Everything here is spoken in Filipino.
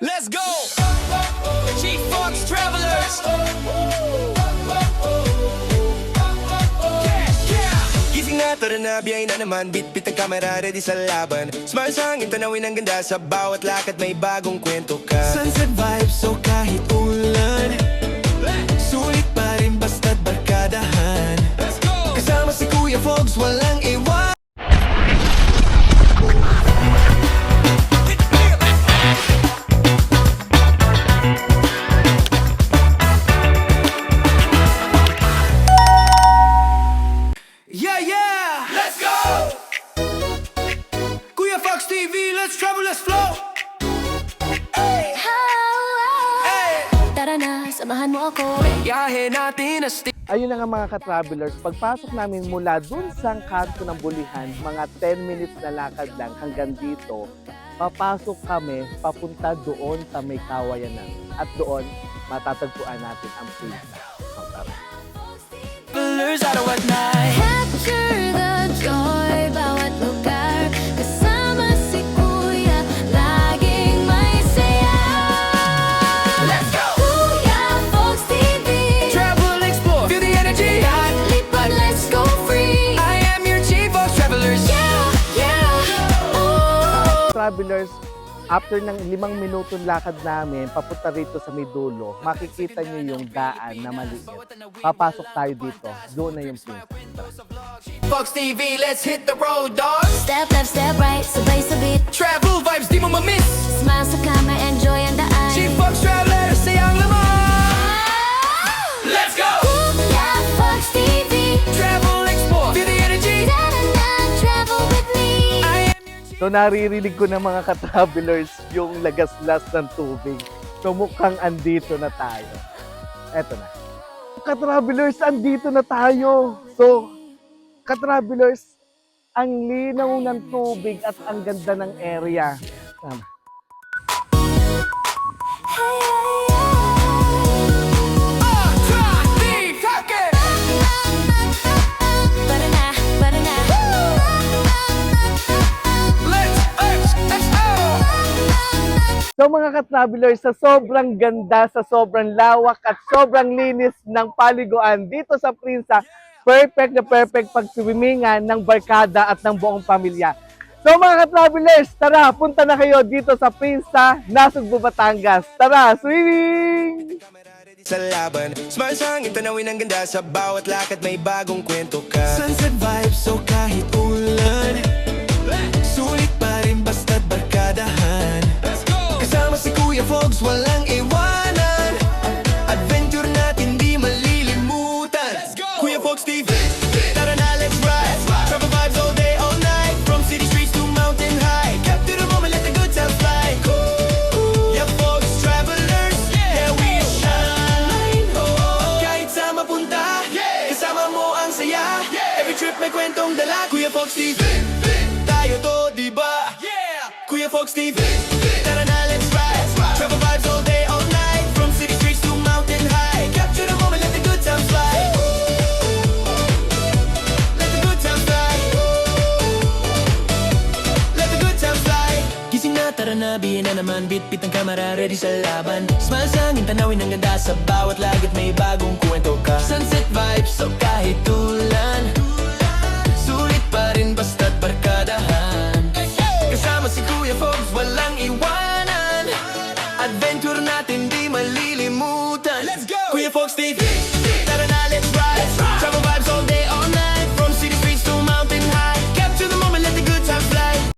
Let's go! Chief Fox Travelers! Gising na, tara na, biyay na naman. Bit-bit ang kamera, ready sa laban. Smile sa hangin, tanawin ang ganda. Sa bawat lakad may bagong kwento ka. Sunset vibes, so kahit ulan sulit pa rin basta't barkadahan. Kasama si Kuya Fogs, walang iwan. Yeah! Let's go! Kuya Fox TV, let's travel, let's flow! Hey! Hey! Tara na, samahan mo ako. Yahe natin na Ayun na nga mga ka-travelers, pagpasok namin mula dun sa kanto ng Bulihan, mga 10 minutes na lakad lang hanggang dito, papasok kami papunta doon sa may Kawayanan. At doon, matatagpuan natin ang Prinsa. Capture the joy, bawat lugar. Kasama si Kuya, laging may saya. Let's go! Kuya Fox TV. Travel, explore, feel the energy. Lahat lipad, let's go free. I am your Chief Fox Travelers. Yeah. Oh. Travelers, after ng 5 minutong lakad namin, papunta rito sa may dulo, makikita nyo yung daan na maliit. Papasok tayo dito, doon na yung Prinsa. Fox TV, let's hit the road, dog. Step left, step right, sabay-sabit. Travel vibes, di mo ma-miss. Smile sa camera, enjoy ang daan. Chief Fox Travelers, sayang laman. Let's go! Kuya Fox TV. Travel, explore, feel the energy. Tara na, travel with me. I am your Chief. So naririnig ko ng mga ka-travelers yung lagaslas ng tubig. So mukhang andito na tayo. Eto na. Ka-travelers, andito na tayo. So, ka-travelers, ang linaw ng tubig at ang ganda ng area. Tama. Para na, para na. Let's go! So mga ka-travelers, sa sobrang ganda, sa sobrang lawak at sobrang linis ng paliguan dito sa Prinsa, perfect na perfect pag-swimmingan ng barkada at ng buong pamilya. So mga ka-travelers, tara, punta na kayo dito sa Prinsa, Nasugbu, Batangas. Tara, swimming! Sa laban, smile sa hangin, tanawin ang ganda. Sa bawat lakad may bagong kwento ka. Sunset vibes, so kahit ulan sulit pa rin basta't barkadahan. Kasama si Kuya Fogs, walang iwanan. Adventure natin di malilimutan. Kuya Fogs TV, tara na, let's ride. Travel vibes all day, all night. From city streets to mountain high. Capture the moment, let the good times fly. Kuya Fogs Travelers, yeah, we shine. Kahit saan mapunta, kasama mo ang saya. Every trip may kwentong dala. Kuya Fogs TV, tayo to, diba? Kuya Fogs TV, tara na, let's ride. Travel vibes all day, all night. From city streets to mountain high. Capture the moment, let the good times fly. Let the good times fly. Let the good times fly. Gising na, tara na, bihin na naman. Bit-bit ang kamera, ready sa laban. Smile sa hangin, tanawin ang ganda. Sa bawat lagit may bagong kwento ka. Sunset vibes, so kahit ulan sulit pa rin basta't barkadahan. Kasama si Kuya Fogs, walang iwanan. Adventure natin di malilimutan. Let's go! Kuya Fogs TV,